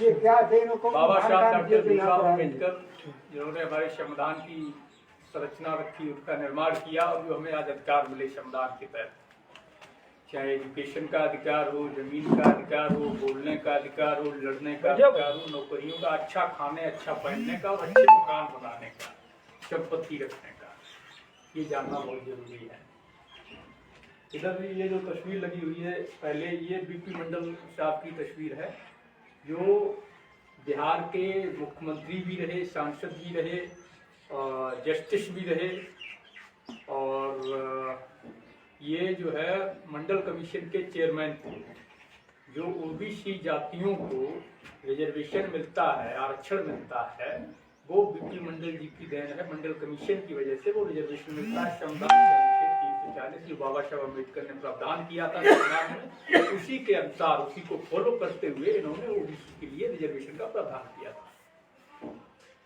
ये क्या थे इनको बाबा साहब डॉक्टर भीमराव अम्बेडकर जिन्होंने हमारे संविधान की संरचना रखी, उसका निर्माण किया और जो हमें आज अधिकार मिले संविधान के तहत, चाहे एजुकेशन का अधिकार हो, जमीन का अधिकार हो, बोलने का अधिकार हो, लड़ने का अधिकार हो, नौकरियों का, अच्छा खाने, अच्छा पहनने का और अच्छे मकान बनाने का, संपत्ति रखने का, ये जानना बहुत जरूरी है। इधर भी ये जो तस्वीर लगी हुई है, पहले ये बीपी मंडल साहब की तस्वीर है, जो बिहार के मुख्यमंत्री भी रहे, सांसद भी रहे, जस्टिस भी रहे, और ये जो है मंडल कमीशन के चेयरमैन थे। जो ओबीसी जातियों को रिजर्वेशन मिलता है, आरक्षण मिलता है, वो बीपी मंडल जी की देन है। मंडल कमीशन की वजह से वो रिजर्वेशन मिलता है। संविधान के अनुच्छेद 340 जो बाबा साहब अम्बेडकर ने प्रावधान किया था संविधान में, उसी के अनुसार, उसी को फॉलो करते हुए इन्होंने ओबीसी के लिए रिजर्वेशन का प्रावधान किया था।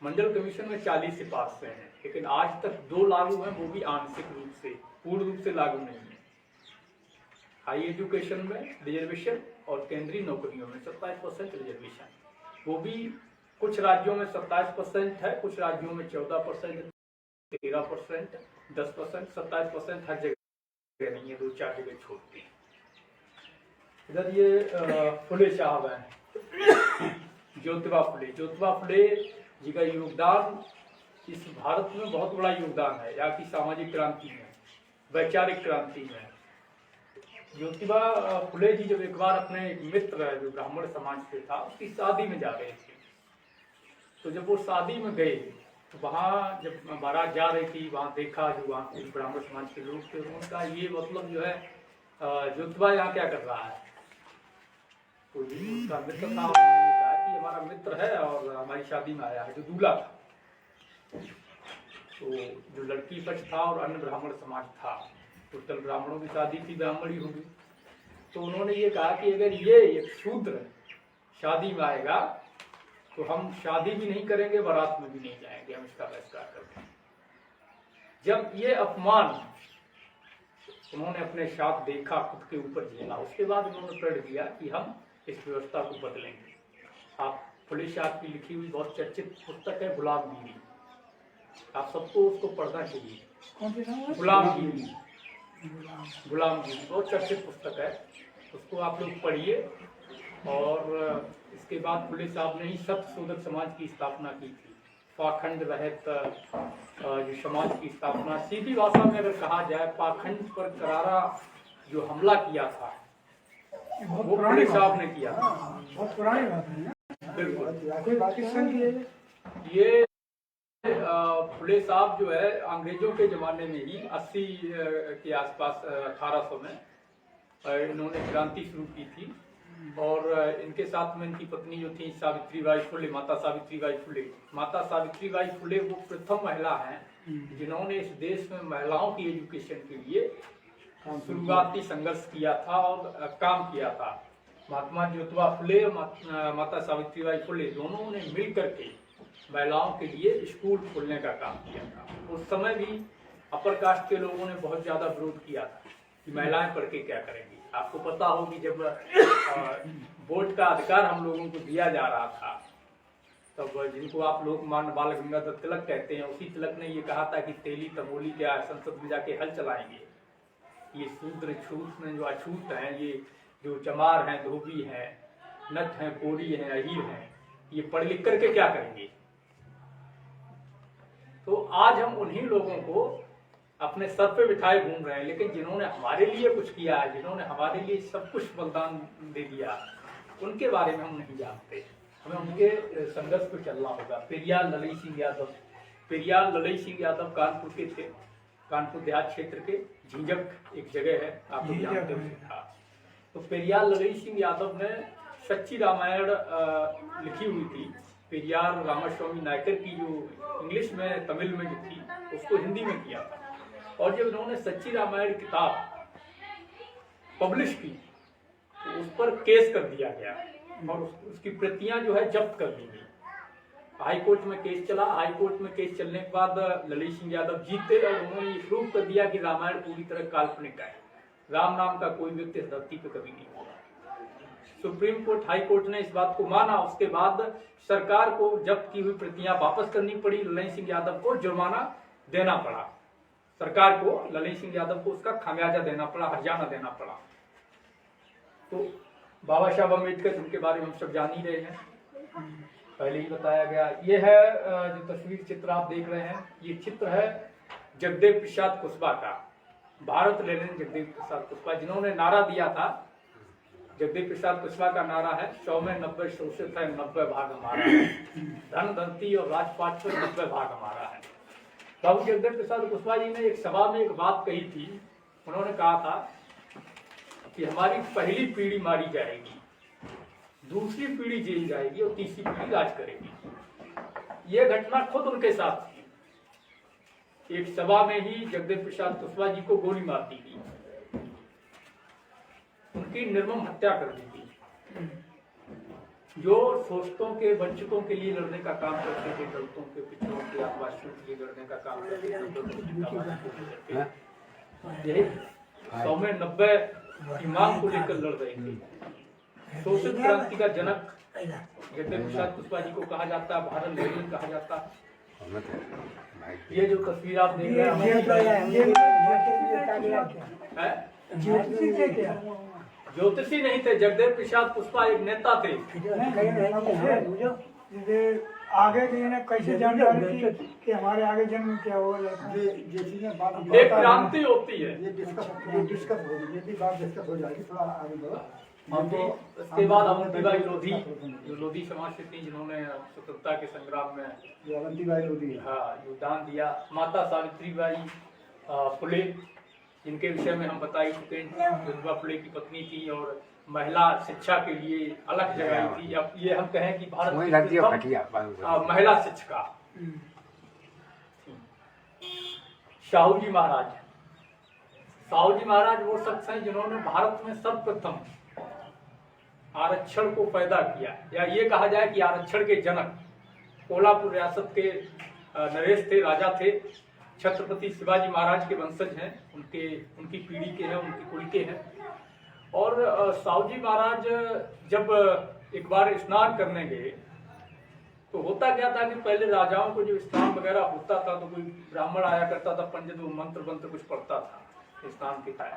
मंडल कमीशन में 40 सिफारिशें हैं, लेकिन आज तक 2 लागू हैं, वो भी आंशिक रूप से, पूर्ण रूप से लागू नहीं है। हाई एजुकेशन में रिजर्वेशन और केंद्रीय नौकरियों में 27% रिजर्वेशन, वो भी कुछ राज्यों में 27% है, कुछ राज्यों में 14%, 13%, 10%, 27% हर जगह नहीं है, 2-4 जगह छोड़ती है। इधर ये फुले साहब हैं, ज्योतिबा फुले जी का योगदान इस भारत में बहुत बड़ा योगदान है, यहाँ की सामाजिक क्रांति में, वैचारिक क्रांति में। ज्योतिबा फुले जी जब एक बार अपने एक मित्र है जो ब्राह्मण समाज से था, उसकी शादी में जा रहे थे, तो जब वो शादी में गए तो वहाँ जब बारात जा रही थी, वहाँ देखा जो वहाँ के ब्राह्मण समाज के लोग थे, उनका ये मतलब जो है ज्योतिबा यहाँ क्या कर रहा है। तो उसका मित्र था, उन्होंने ये कहा कि हमारा मित्र है और हमारी शादी में आया है, जो दूल्हा था। तो जो लड़की पक्ष था और अन्य ब्राह्मण समाज था, टोटल ब्राह्मणों की शादी थी, ब्राह्मण ही होगी। तो उन्होंने ये कहा कि अगर ये एक शूद्र शादी में आएगा तो हम शादी भी नहीं करेंगे, बारात में भी नहीं जाएंगे, हम इसका बहिष्कार करेंगे। जब ये अपमान उन्होंने अपने साथ देखा, खुद के ऊपर झेला, उसके बाद उन्होंने प्रण किया कि हम इस व्यवस्था को बदलेंगे। आप फुले साहब की लिखी हुई बहुत चर्चित पुस्तक है गुलामगिरी, आप सबको उसको पढ़ना चाहिए। गुलामगिरी बहुत चर्चित पुस्तक है, उसको आप लोग पढ़िए। और इसके बाद फुले साहब ने ही सत्यशोधक समाज की स्थापना की थी, पाखंड रहित जो समाज की स्थापना। सीधी भाषा में अगर कहा जाए, पाखंड पर करारा जो हमला किया था वो फुले साहब ने किया। बहुत पुरानी बात है। बिल्कुल। ये फुले साहब जो है अंग्रेजों के जमाने में ही 80 के आसपास 1800 में इन्होंने क्रांति शुरू की थी। और इनके साथ में इनकी पत्नी जो थी सावित्रीबाई फुले, माता सावित्रीबाई फुले। माता सावित्रीबाई फुले वो प्रथम महिला हैं जिन्होंने इस देश में महिलाओं की एजुकेशन के लिए शुरुआती संघर्ष किया था और काम किया था। महात्मा ज्योतिबा फुले और माता सावित्रीबाई फुले दोनों ने मिल करके महिलाओं के लिए स्कूल खोलने का काम किया था। उस समय भी अपर कास्ट के लोगों ने बहुत ज्यादा विरोध किया था कि महिलाएं पढ़ के क्या करेंगी। आपको पता हो कि जब वोट का अधिकार हम लोगों को दिया जा रहा था, तब जिनको आप लोग माननीय बाल गंगाधर तिलक कहते हैं, उसी तिलक ने ये कहा था कि तेली तमोली क्या संसद में जाके हल चलाएंगे। ये शूद्र छूत में जो अछूत हैं, ये जो चमार हैं, धोबी हैं, नट हैं, कोरी हैं, अहीर हैं, ये पढ़ लिख करके क्या करेंगे। तो आज हम उन्हीं लोगों को अपने सर पे बिठाए घूम रहे हैं, लेकिन जिन्होंने हमारे लिए कुछ किया है, जिन्होंने हमारे लिए सब कुछ बलिदान दे दिया, उनके बारे में हम नहीं जानते। हमें उनके संघर्ष पे चलना होगा। पेरियार ललई सिंह यादव कानपुर के थे, कानपुर देहात क्षेत्र के झिंझक एक जगह है, आप लोग जानते हो। तो पेरियार ललई सिंह यादव ने सच्ची रामायण लिखी हुई थी। पेरियार रामास्वामी नायकर की जो इंग्लिश में, तमिल में जो थी, उसको हिंदी में किया था। और जब उन्होंने सच्ची रामायण किताब पब्लिश की तो उस पर केस कर दिया गया और उसकी प्रतियां जो है जब्त कर दी गई। हाई कोर्ट में केस चला। हाई कोर्ट में केस चलने के बाद ललई सिंह यादव जीते और उन्होंने ये प्रूव कर दिया कि रामायण पूरी तरह काल्पनिक है। राम नाम का कोई व्यक्ति धरती पे कभी नहीं हुआ। सुप्रीम कोर्ट, हाई कोर्ट ने इस बात को माना। उसके बाद सरकार को जब्त की हुई प्रतियां वापस करनी पड़ी। ललन सिंह यादव को जुर्माना देना पड़ा। सरकार को ललन सिंह यादव को उसका खामियाजा देना पड़ा, हर्जाना देना पड़ा। तो बाबा साहब अम्बेडकर, जिनके बारे में हम सब जान ही रहे हैं, पहले ही बताया गया। ये है जो तस्वीर चित्र आप देख रहे हैं, ये चित्र है जगदेव प्रसाद कुशवाहा का। भारत ले लें जगदेव प्रसाद कुशवाहा, जिन्होंने नारा दिया था। जगदेव प्रसाद कुशवाहा का नारा है 100 में 90 शोषित है, 90 भाग हमारा है। धन धरती और राजपाट पर 90 भाग हमारा है। बाबू जगदेव प्रसाद कुशवाहा जी ने एक सभा में एक बात कही थी। उन्होंने कहा था कि हमारी पहली पीढ़ी मारी जाएगी, दूसरी पीढ़ी जेल जाएगी और तीसरी पीढ़ी राज करेगी। ये घटना खुद उनके साथ थी। एक सभा में ही जगदेव प्रसाद कुशवाहा जी को गोली मार दी गई, उनकी निर्मम हत्या कर दी गई। जो शोषितों के, वंचितों के लिए लड़ने का काम करते थे, दलितों के, पिछड़ों के, आदिवासियों के लिए लड़ने का काम करते थे, यही 100 में 90 की मांग को लेकर लड़ रहे थे। शोषित क्रांति का जनक जगदेव प्रसाद कुशवाहा जी को कहा जाता है, भारत लेनिन कहा जाता है। ये जो तस्वीर आप देख रहे हैं, ज्योतिषी नहीं थे, जगदेव प्रसाद कुशवाहा एक नेता थे। आगे कैसे जानकारी कि हमारे आगे जन्म क्या होगा, एक क्रांति होती है। ये डिस्कस हो जाएगी थोड़ा आगे बढ़ो। उसके बाद अवंतीबाई लोधी, जो लोधी समाज से थी, जिन्होंने स्वतंत्रता के संग्राम में अवंतीबाई लोधी योगदान दिया। माता सावित्रीबाई फुले, जिनके विषय में हम बता ही चुके हैं, ज्योतिबा फुले की पत्नी थी और महिला शिक्षा के लिए अलग जगाई थी। अब ये हम कहें कि भारत की महिला शिक्षिका। शाहू जी महाराज, शाहू जी महाराज वो शख्स हैं जिन्होंने भारत में सर्वप्रथम आरक्षण को पैदा किया, या ये कहा जाए कि आरक्षण के जनक। कोल्हापुर रियासत के नरेश थे, राजा थे, छत्रपति शिवाजी महाराज के वंशज हैं, उनकी पीढ़ी के हैं, उनकी कुल के हैं। और साहू जी महाराज जब एक बार स्नान करने गए तो होता क्या था कि पहले राजाओं को जो स्नान वगैरह होता था तो कोई ब्राह्मण आया करता था, पंडित, वो मंत्र कुछ पढ़ता था स्नान के टाइम।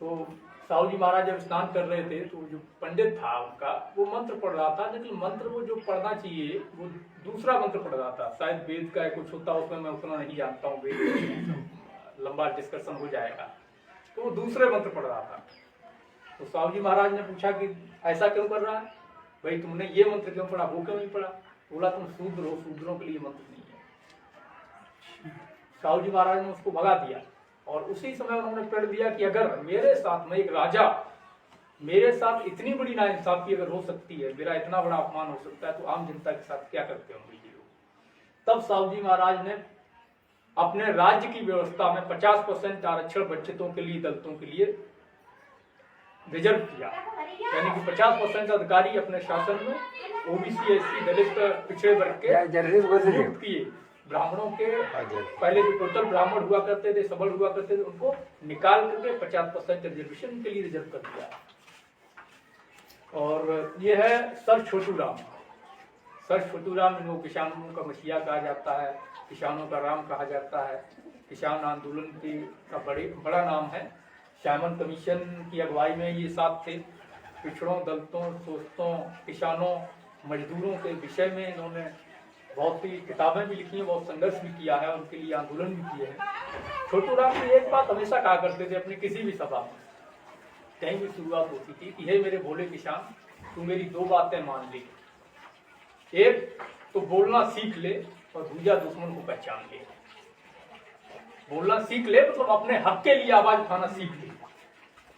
तो साहू जी महाराज जब स्नान कर रहे थे तो जो पंडित था उनका, वो मंत्र पढ़ रहा था, लेकिन मंत्र वो जो पढ़ना चाहिए वो दूसरा मंत्र पढ़ रहा था। शायद वेद का कुछ होता, उसमें मैं उतना नहीं जानता हूँ, वेद लंबा डिस्कशन हो जाएगा। तो वो दूसरे मंत्र पढ़ रहा था। तो साहू जी महाराज ने पूछा कि ऐसा क्यों कर रहा है भाई, तुमने ये मंत्र क्यों पढ़ा, वो क्यों नहीं पढ़ा? बोला तुम शूद्र हो, शूद्रों के लिए मंत्र नहीं है। साहू जी महाराज ने उसको भगा दिया और उसी समय उन्होंने प्रण दिया कि अगर मेरे साथ में एक राजा, मेरे साथ इतनी बड़ी नाइंसाफी अगर हो सकती है, मेरा इतना बड़ा अपमान हो सकता है, तो आम जनता के साथ क्या करते होंगे ये लोग। तब साहू जी महाराज ने अपने राज्य की व्यवस्था में 50% आरक्षण वंचितों के लिए, दलितों के लिए रिजर्व किया, यानी कि 50% अधिकारी अपने शासन में ओबीसी, एससी, दलित, पिछड़े वर्ग के नियुक्त किए। ब्राह्मणों के पहले जो टोटल ब्राह्मण हुआ करते थे, सबल हुआ करते थे, उनको निकाल करके 50% रिजर्वेशन के लिए रिजर्व कर दिया। और ये है सर छोटू राम। सर छोटू राम, इनको किसानों का मसीहा कहा जाता है, किसानों का राम कहा जाता है। किसान आंदोलन का बड़ा नाम है। साइमन कमीशन की अगुवाई में ये साथ थे। पिछड़ों, दलितों, शोषितों, किसानों, मजदूरों के विषय में इन्होंने बहुत सी किताबें भी लिखी हैं, बहुत संघर्ष भी किया है, उनके लिए आंदोलन भी किए हैं। छोटू राम की एक बात हमेशा कहा करते थे अपनी किसी भी सभा में, कहीं भी शुरुआत होती थी कि हे मेरे भोले किसान, तू मेरी 2 बातें मान ले। एक तो बोलना सीख ले और दूसरा दुश्मन को पहचान ले। बोलना सीख ले मतलब अपने हक के लिए आवाज उठाना सीख ले,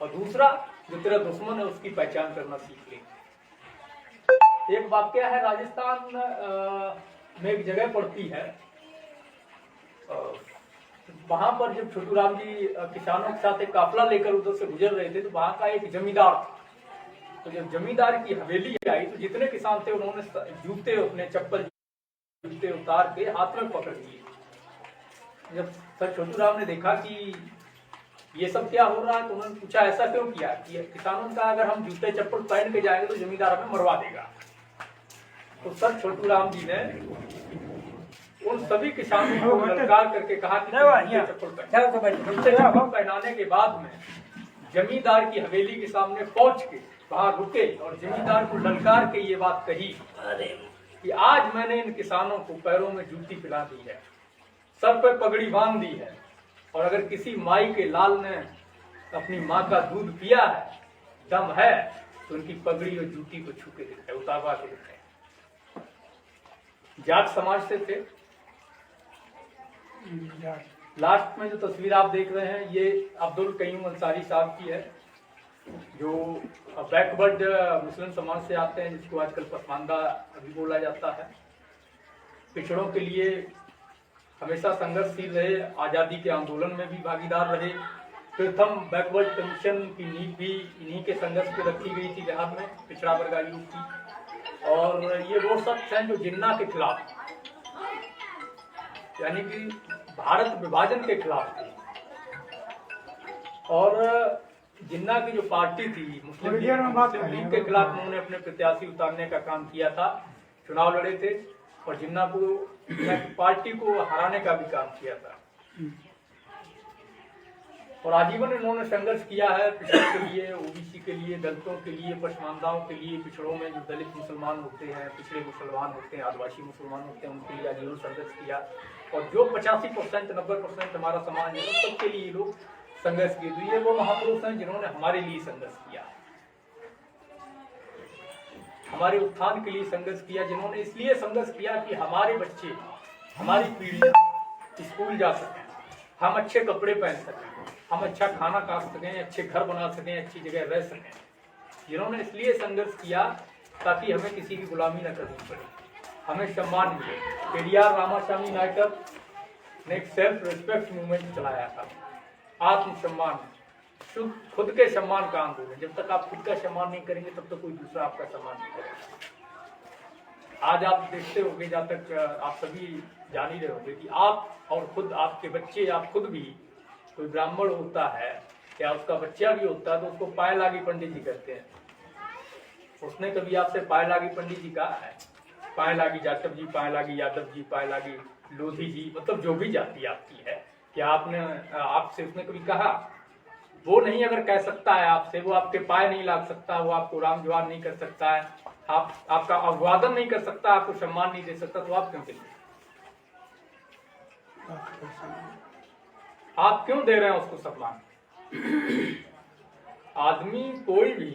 और दूसरा जो तेरा दुश्मन है उसकी पहचान करना सीख ले। एक वाक्य है, राजस्थान में एक जगह पड़ती है, वहां पर जब छोटू राम जी किसानों के साथ एक काफिला लेकर उधर से गुजर रहे थे तो वहां का एक जमींदार था। तो जब जमींदार की हवेली आई तो जितने किसान थे उन्होंने जूते, अपने चप्पल जूते उतार के हाथ में पकड़ लिए। जब सर छोटू राम ने देखा कि ये सब क्या हो रहा है। तो उन्होंने पूछा ऐसा क्यों किया कि किसानों का अगर हम जूते चप्पल पहन के जाएंगे तो जमींदार हमें मरवा देगा। तो सर छोटू राम जी ने उन सभी किसानों को ललकार करके कहा कि जूते चप्पल पहनाने के बाद में जमींदार की हवेली के सामने पहुंच के वहां रुके और जमींदार को ललकार के ये बात कही कि आज मैंने इन किसानों को पैरों में जूती पिला दी है, सर पे पगड़ी बांध दी है, और अगर किसी माई के लाल ने अपनी माँ का दूध पिया है, दम है, तो उनकी पगड़ी और जूती को छू के दिखाए, उतारवा के दिखाए। जाट समाज से थे। लास्ट में जो तस्वीर आप देख रहे हैं ये अब्दुल कयूम अंसारी साहब की है, जो बैकवर्ड मुस्लिम समाज से आते हैं, जिसको आजकल पसमानदा अभी बोला जाता है। पिछड़ों के लिए हमेशा संघर्षशील रहे, आज़ादी के आंदोलन में भी भागीदार रहे। प्रथम बैकवर्ड कमीशन की नींव भी इन्हीं के संघर्ष पे रखी गई थी बिहार में पिछड़ा वर्ग आयोग की। और ये वो शख्स हैं जो जिन्ना के खिलाफ, यानी कि भारत विभाजन के खिलाफ थे। और जिन्ना की जो पार्टी थी मुस्लिम लीग के खिलाफ उन्होंने अपने प्रत्याशी उतारने का काम किया था, चुनाव लड़े थे और जिन्ना की पार्टी को हराने का भी काम किया था। और आजीवन इन्होंने संघर्ष किया है पिछड़ों के लिए, ओबीसी के लिए, दलितों के लिए, पसमानदाओं के लिए। पिछड़ों में जो दलित मुसलमान होते हैं, पिछड़े मुसलमान होते हैं, आदिवासी मुसलमान होते हैं, उनके लिए आजीवन संघर्ष किया। और जो 85% 90% हमारा समाज है, उन सबके लिए लोग संघर्ष किए। तो ये वो महापुरुष हैं जिन्होंने हमारे लिए संघर्ष किया, हमारे उत्थान के लिए संघर्ष किया, जिन्होंने इसलिए संघर्ष किया कि हमारे बच्चे, हमारी पीढ़ी स्कूल जा सकें, हम अच्छे कपड़े पहन सकें, हम अच्छा खाना खा सकें, अच्छे घर बना सकें, अच्छी जगह रह सकें। जिन्होंने इसलिए संघर्ष किया ताकि हमें किसी की गुलामी न करनी पड़े, हमें सम्मान मिले। पेरियार रामास्वामी नायकर ने एक सेल्फ रिस्पेक्ट मूवमेंट चलाया था, आत्मसम्मान, खुद के सम्मान का आंदोलन। जब तक आप खुद का सम्मान नहीं करेंगे तब तक कोई दूसरा आपका सम्मान नहीं करेगा। आज आप देखते होंगे, जहाँ तक आप सभी जान ही रहे होंगे कि आप और खुद आपके बच्चे, आप खुद भी, कोई ब्राह्मण होता है या उसका बच्चा भी होता है तो उसको पाए लागी पंडित जी कहते हैं। उसने कभी आपसे पाए लागी पंडित जी कहा है? पाए लागी जाटव जी, पाए लागी यादव जी, पाए लागी लोधी जी, मतलब जो भी जाति आपकी है, क्या आपसे उसने कभी कहा? वो नहीं अगर कह सकता है आपसे, वो आपके पाए नहीं लाग सकता, वो आपको राम जवान नहीं कर सकता है, आपका अभिवादन नहीं कर सकता, आपको सम्मान नहीं दे सकता, तो आप क्यों करिए? आप क्यों दे रहे हैं उसको सम्मान? आदमी कोई भी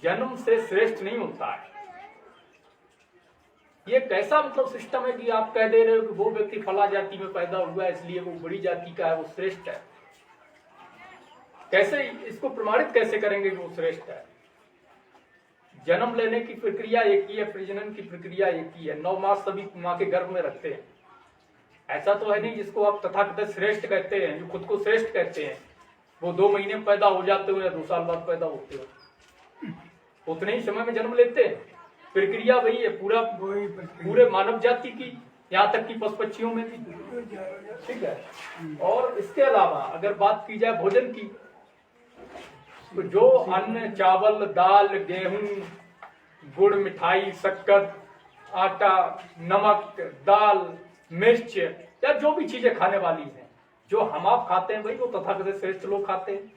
जन्म से श्रेष्ठ नहीं होता है। ये कैसा मतलब सिस्टम है कि आप कह दे रहे हो कि वो व्यक्ति फला जाति में पैदा हुआ है इसलिए वो बड़ी जाति का है, वो श्रेष्ठ है? कैसे इसको प्रमाणित कैसे करेंगे कि वो श्रेष्ठ है? जन्म लेने की प्रक्रिया एक ही है, प्रजनन की प्रक्रिया एक ही है। 9 मास सभी माँ के गर्भ में रखते हैं। ऐसा तो है नहीं जिसको आप तथाकथित श्रेष्ठ कहते हैं, जो खुद को श्रेष्ठ कहते हैं, वो 2 महीने में पैदा हो जाते हो या 2 साल बाद पैदा होते हो, उतने ही समय में जन्म लेते हैं। प्रक्रिया वही है पूरे मानव जाति की, यहाँ तक कि पशु पक्षियों में भी, ठीक है। और इसके अलावा अगर बात की जाए भोजन की, तो जो अन्न, चावल, दाल, गेहूं, गुड़, मिठाई, शक्कर, आटा, नमक, दाल, मिर्च या जो भी चीजें खाने वाली हैं, जो हम आप खाते हैं, वही वो तथाकथित श्रेष्ठ लोग खाते हैं।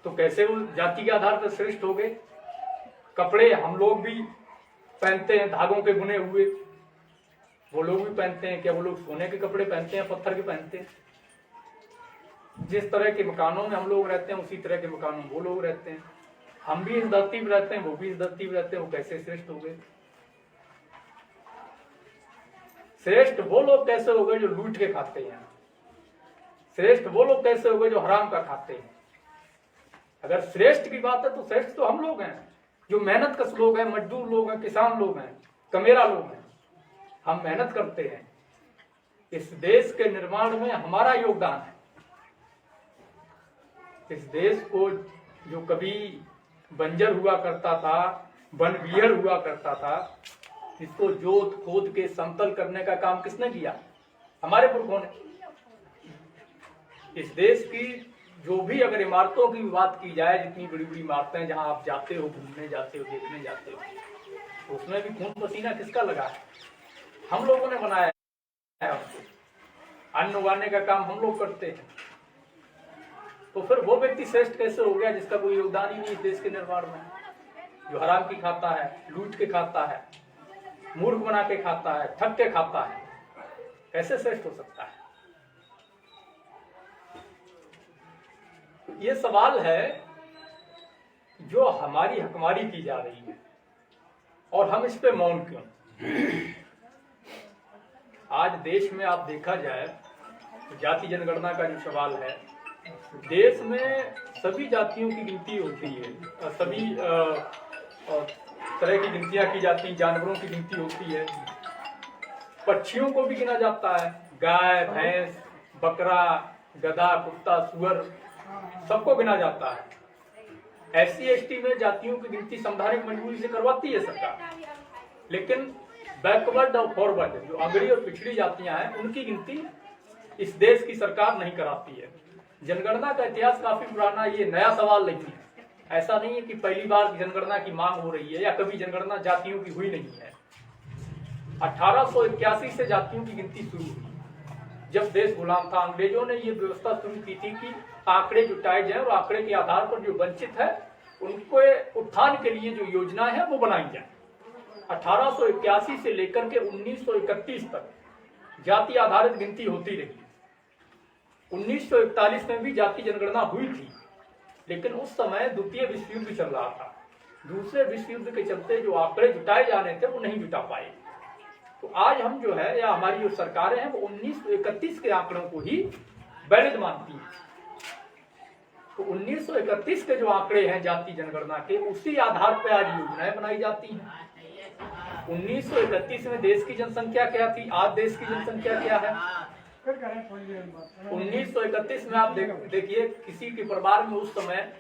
तो कैसे वो जाति के आधार पर श्रेष्ठ हो गए? कपड़े हम लोग भी पहनते हैं, धागों के बुने हुए, वो लोग भी पहनते हैं। क्या वो लोग सोने के कपड़े पहनते हैं, पत्थर के पहनते हैं? जिस तरह के मकानों में हम लोग रहते हैं उसी तरह के मकानों में वो लोग रहते हैं। हम भी इस धरती में रहते हैं, वो भी इस धरती में रहते हैं, वो कैसे श्रेष्ठ हो गए? श्रेष्ठ वो लोग कैसे हो गए जो लूट के खाते हैं? श्रेष्ठ वो लोग कैसे हो गए जो हराम का खाते हैं? अगर श्रेष्ठ की बात है तो श्रेष्ठ तो हम लोग हैं, जो मेहनत कश लोग हैं, मजदूर लोग हैं, किसान लोग हैं, कमेरा लोग हैं। हम मेहनत करते हैं, इस देश के निर्माण में हमारा योगदान है। इस देश को जो कभी बंजर हुआ करता था, वन विहर हुआ करता था, इसको जोत खोद के समतल करने का काम किसने किया? हमारे पुरखों ने। इस देश की जो भी अगर इमारतों की बात की जाए, जितनी बड़ी बड़ी इमारतें जहां आप जाते हो, घूमने जाते हो, देखने जाते हो, तो उसमें भी खून पसीना किसका लगा है? हम लोगों ने बनाया है। अन्न उगाने का काम हम लोग करते हैं। तो फिर वो व्यक्ति श्रेष्ठ कैसे हो गया जिसका कोई योगदान ही नहीं इस देश के निर्माण में, जो हराम की खाता है, लूट के खाता है, मूर्ख बना के खाता है, ठग के खाता है, कैसे श्रेष्ठ हो सकता है? ये सवाल है जो हमारी हकमारी की जा रही है और हम इस पे मौन क्यों? आज देश में आप देखा जाए तो जाति जनगणना का जो सवाल है, देश में सभी जातियों की गिनती होती है, सभी तरह की गिनतियां की जाती हैं, जानवरों की गिनती होती है, पक्षियों को भी गिना जाता है, गाय, भैंस, बकरा, गधा, कुत्ता, सुअर, सबको गिना जाता है। SC/ST में जातियों की गिनती संवैधानिक मजबूरी से करवाती है सरकार, लेकिन बैकवर्ड और फॉरवर्ड जो अग्रणी और पिछड़ी जातियां हैं उनकी गिनती इस देश की सरकार नहीं कराती है। जनगणना का इतिहास काफी पुराना, ये नया सवाल नहीं है। ऐसा नहीं है कि पहली बार जनगणना की मांग हो रही है या कभी जनगणना जातियों की हुई नहीं है। 1881 से जातियों की गिनती शुरू हुई। जब देश गुलाम था, अंग्रेजों ने ये व्यवस्था शुरू की थी कि आंकड़े जुटाए जाए और आंकड़े के आधार पर जो वंचित है उनको उत्थान के लिए जो योजना है वो बनाई जाए। 1881 से लेकर के 1931 तक जाति आधारित गिनती होती रही। 1941 में भी जाति जनगणना हुई थी, लेकिन उस समय द्वितीय विश्व युद्ध चल रहा था। दूसरे विश्व युद्ध के चलते जो आंकड़े जुटाए जाने थे वो नहीं जुटा पाए। तो आज हम जो है या हमारी जो सरकारें हैं वो 1931 के आंकड़ों को ही वैलिड मानती हैं। तो 1931 के जो आंकड़े हैं जाति जनगणना के, उसी आधार पर आज योजनाएं बनाई जाती हैं। 1931 में देश की जनसंख्या क्या थी, आज देश की जनसंख्या क्या है? 1931 में आप देखिए किसी के परिवार में उस समय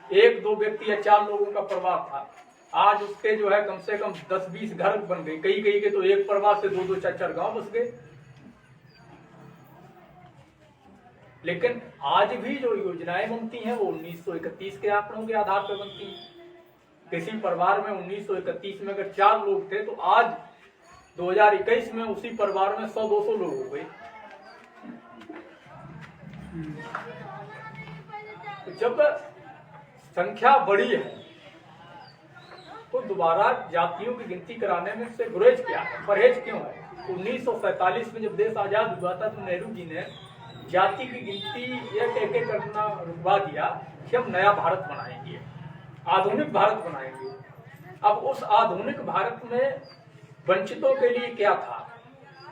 1-2 व्यक्ति या 4 लोगों का परिवार था। आज उसके जो है कम से कम 10-20 घर बन गए, कई के तो एक परिवार से 2-2, 4-4 गांव बस गए। लेकिन आज भी जो योजनाएं बनती हैं वो 1931 के आंकड़ों के आधार पर बनती हैं। किसी परिवार में 1931 में अगर 4 लोग थे तो आज 2021 में उसी परिवार में 100-200 लोग हो गए। तो जब संख्या बड़ी है तो दोबारा जातियों की गिनती कराने में से गुरेज क्या है, परहेज क्यों है? 1947 में जब देश आजाद हुआ था तो नेहरू जी ने जाति की गिनती यह कह के करना रुकवा दिया कि हम नया भारत बनाएंगे, आधुनिक भारत बनाएंगे। अब उस आधुनिक भारत में वंचितों के लिए क्या था,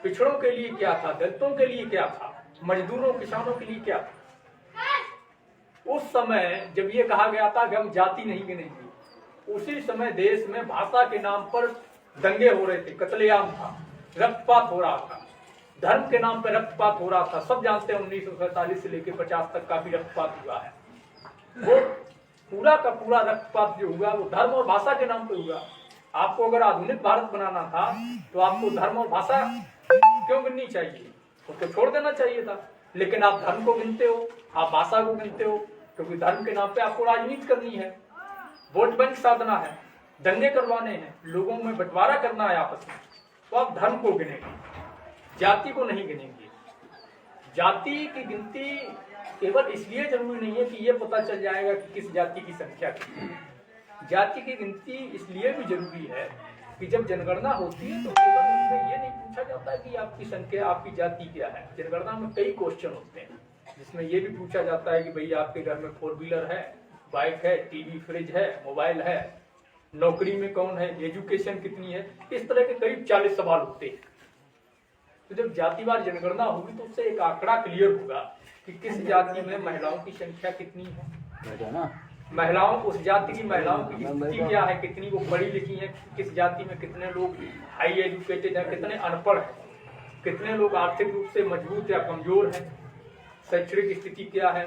पिछड़ों के लिए क्या था, दलितों के लिए क्या था, मजदूरों किसानों के लिए क्या था? उस समय जब ये कहा गया था कि हम जाति नहीं गिनेंगे, उसी समय देश में भाषा के नाम पर दंगे हो रहे थे, कत्लेआम था, रक्तपात हो रहा था, धर्म के नाम पर रक्तपात हो रहा था। सब जानते हैं 1947 से लेकर 50 तक काफी रक्तपात हुआ है। वो पूरा का पूरा रक्तपात जो हुआ वो धर्म और भाषा के नाम पे हुआ। आपको अगर आधुनिक भारत बनाना था तो आपको धर्म और भाषा क्यों गिननी चाहिए? उसको छोड़ देना चाहिए था। लेकिन आप धर्म को गिनते हो, आप भाषा को गिनते हो, क्योंकि धर्म के नाम पे आपको राजनीति करनी है, वोट बैंक साधना है, दंगे करवाने हैं, लोगों में बंटवारा करना है आपस में। तो आप धर्म को गिनेंगे, जाति को नहीं गिनेंगे। जाति की गिनती केवल इसलिए जरूरी नहीं है कि ये पता चल जाएगा कि किस जाति की संख्या कितनी है। जाति की गिनती इसलिए भी जरूरी है कि जब जनगणना होती है तो केवल उसमें ये नहीं पूछा जाता कि आपकी संख्या, आपकी जाति क्या है। जनगणना में कई क्वेश्चन होते हैं जिसमें ये भी पूछा जाता है कि भाई आपके घर में 4 व्हीलर है, बाइक है, टीवी, फ्रिज है, मोबाइल है, नौकरी में कौन है, एजुकेशन कितनी है। इस तरह के करीब 40 सवाल होते हैं। तो जब जातिवार जनगणना होगी तो उससे एक आंकड़ा क्लियर होगा कि किस जाति में महिलाओं की संख्या कितनी है, महिलाओं, उस जाति की महिलाओं की स्थिति क्या है, कितनी वो पढ़ी लिखी है, किस जाति में कितने लोग हाई एजुकेटेड है, कितने अनपढ़ है, कितने लोग आर्थिक रूप से मजबूत या कमजोर है, शैक्षणिक स्थिति क्या है,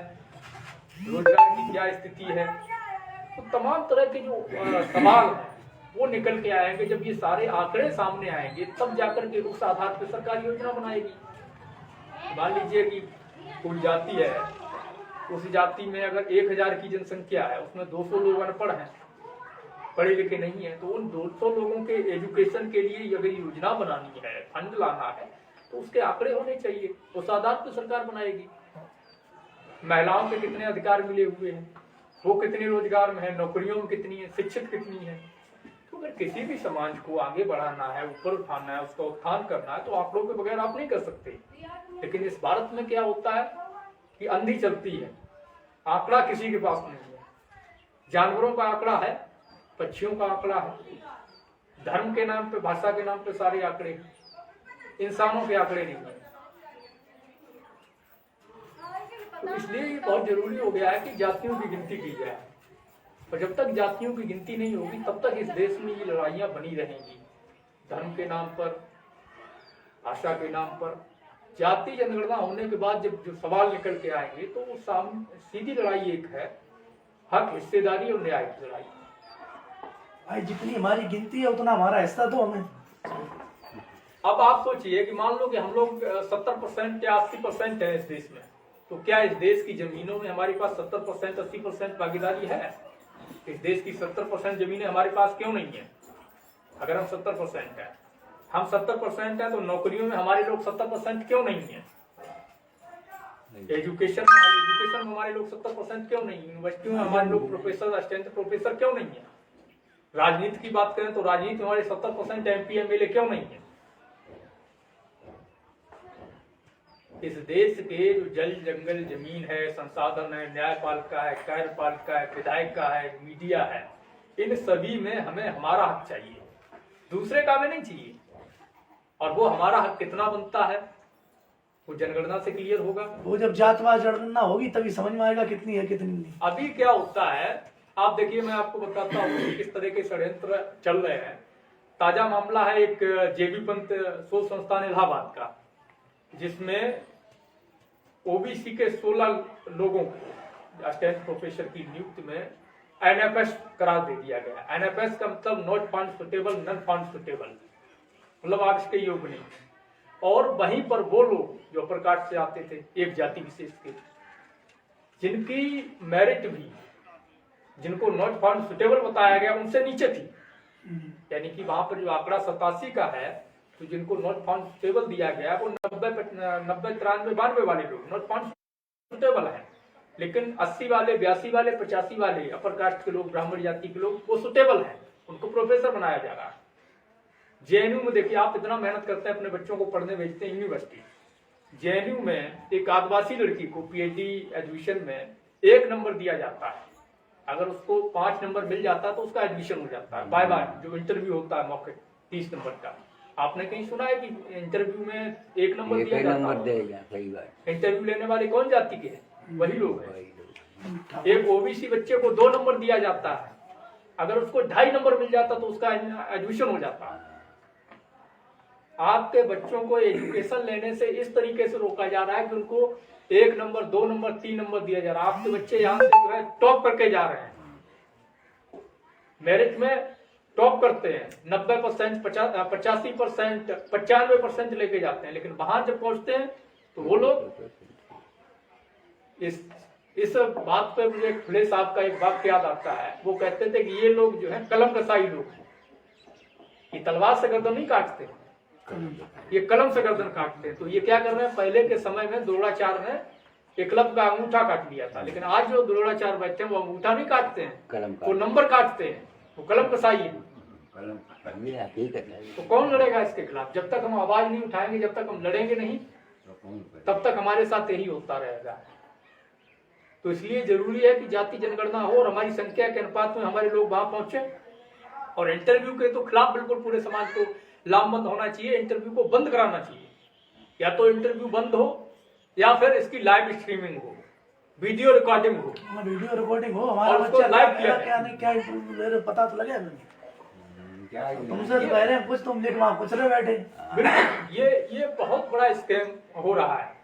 रोजगार की क्या स्थिति है। तो तमाम तरह के जो सवाल है वो निकल के आएंगे। जब ये सारे आंकड़े सामने आएंगे तब जाकर के उस आधार पर सरकार योजना बनाएगी। मान लीजिए कि कोई जाति है उस जाति में अगर 1000 की जनसंख्या है, उसमें 200 लोग अनपढ़ हैं, पढ़े लिखे नहीं है, तो उन 200 लोगों के एजुकेशन के लिए अगर योजना बनानी है, फंड लाना है, तो उसके आंकड़े होने चाहिए। उस आधार पर सरकार बनाएगी। महिलाओं के कितने अधिकार मिले हुए हैं, वो कितने रोजगार में है, नौकरियों में कितनी है, शिक्षित कितनी है। तो अगर किसी भी समाज को आगे बढ़ाना है, ऊपर उठाना है, उसका उत्थान करना है, तो आंकड़ों के बगैर आप नहीं कर सकते। लेकिन इस भारत में क्या होता है कि अंधी चलती है, आंकड़ा किसी के पास नहीं है। जानवरों का आंकड़ा है, पक्षियों का आंकड़ा है, धर्म के नाम पे, भाषा के नाम पे सारे आंकड़े, इंसानों के आंकड़े नहीं है। तो इसलिए ये बहुत जरूरी हो गया है कि जातियों की गिनती की जाए। और जब तक जातियों की गिनती नहीं होगी, तब तक इस देश में ये लड़ाइयां बनी रहेंगी, धर्म के नाम पर, भाषा के नाम पर। जाति जनगणना होने के बाद जब जो सवाल निकल के आएंगे, तो वो सीधी लड़ाई एक है, हक, हिस्सेदारी और न्याय की लड़ाई। भाई जितनी हमारी गिनती है उतना हमारा हिस्सा दो हमें। अब आप सोचिए कि मान लो कि हम लोग 70% या 80% है इस देश में, तो क्या इस देश की जमीनों में हमारे पास 70% 80% भागीदारी है? इस देश की 70% जमीनें हमारे पास क्यों नहीं है? अगर हम 70% है, हम 70% है, तो नौकरियों में हमारे लोग 70% क्यों नहीं है? एजुकेशन में हमारे लोग 70% क्यों नहीं है? यूनिवर्सिटियों में हमारे लोग प्रोफेसर, असिस्टेंट प्रोफेसर क्यों नहीं है? राजनीति की बात करें तो राजनीति में हमारे 70% MP MLA क्यों नहीं है? इस देश के जो जल जंगल जमीन है, संसाधन है, न्यायपालिका है, कार्यपालिका है, विधायिका है, मीडिया है, इन सभी में हमें हमारा हक चाहिए, दूसरे का हमें नहीं चाहिए। और वो हमारा हक कितना बनता है, वो जनगणना से क्लियर होगा। वो जब जातवाद जनगणना होगी तभी समझ में आएगा कितनी है कितनी नहीं। अभी क्या होता है, आप देखिए, मैं आपको बताता हूँ कि किस तरह के षड्यंत्र चल रहे हैं। ताजा मामला है एक JB पंत शोध संस्थान इलाहाबाद का, जिसमें OBC के 16 लोगों को असिस्टेंट प्रोफेसर की नियुक्ति में NFS करार दे दिया गया। NFS का मतलब not found suitable, non found suitable, मतलब आप इसके योग्य नहीं। और वहीं पर वो लोग जो अपर कास्ट से आते थे, एक जाति विशेष के, जिनकी मेरिट भी, जिनको नॉट फाउंड सुटेबल बताया गया, उनसे नीचे थी। यानी कि वहां पर जो आंकड़ा 87 का है, तो जिनको नॉट फाउंड सुटेबल दिया गया वो 90, 93, 92 वाले लोग नॉट फाउंड सुटेबल है। लेकिन 80 वाले, 82 वाले, 85 वाले अपर कास्ट के लोग, ब्राह्मण जाति के लोग, वो सुटेबल हैं, उनको प्रोफेसर बनाया जा रहा है। JNU में देखिए, आप इतना मेहनत करते हैं, अपने बच्चों को पढ़ने भेजते हैं यूनिवर्सिटी। JNU में एक आदिवासी लड़की को PhD एडमिशन में 1 नंबर दिया जाता है। अगर उसको 5 नंबर मिल जाता है तो उसका एडमिशन हो जाता है। बाय बाय जो इंटरव्यू होता है मौके 30 नंबर का, आपने कहीं सुना है कि इंटरव्यू में 1 नंबर दिया जाता है? इंटरव्यू लेने वाले कौन जाति के हैं? वही लोग हैं। एक OBC बच्चे को 2 नंबर दिया जाता है, अगर उसको 2.5 नंबर मिल जाता तो उसका एडमिशन हो जाता है। आपके बच्चों को एजुकेशन लेने से इस तरीके से रोका जा रहा है कि उनको 1 नंबर, 2 नंबर, 3 नंबर दिया जा रहा है। आपके बच्चे यहाँ से जो है टॉप करके जा रहे हैं, मेरिट में टॉप करते हैं, 90%, 85%, 95% लेके जाते हैं। लेकिन वहां जब पहुंचते हैं तो वो लोग इस बात पे मुझे फुले साहब का एक वाक्य याद आता है। वो कहते थे कि ये लोग जो है कलम कसाई लोग हैं, ये तलवार से गर्दन नहीं काटते, ये कलम से गर्दन काटते हैं। तो ये क्या कर रहे हैं, पहले के समय में द्रोणाचार्य ने एकलव्य का अंगूठा काट लिया था, लेकिन आज जो द्रोणाचार्य बैठे हैं वो अंगूठा नहीं काटते हैं, वो नंबर काटते हैं, वो कलम कसाई है। तो कौन लड़ेगा इसके खिलाफ? जब तक हम आवाज नहीं उठाएंगे, जब तक हम लड़ेंगे नहीं, तब तक हमारे साथ यही होता रहेगा। तो इसलिए जरूरी है कि जाति जनगणना हो और हमारी संख्या के अनुपात में हमारे लोग वहां पहुंचे। और इंटरव्यू के तो खिलाफ बिल्कुल पूरे समाज को लामबंद होना चाहिए, इंटरव्यू को बंद कराना चाहिए। या तो इंटरव्यू बंद हो या फिर इसकी लाइव स्ट्रीमिंग हो, वीडियो रिकॉर्डिंग हो, वीडियो रिकॉर्डिंग हो, हमारा बच्चा क्या नहीं क्या इंटरव्यू ले रहे पता तो लगे हमें। तुमसे तो कह रहे हैं कुछ, तुम देख वहां कुछ रहे बैठे। ये बहुत बड़ा स्कैम हो रहा है।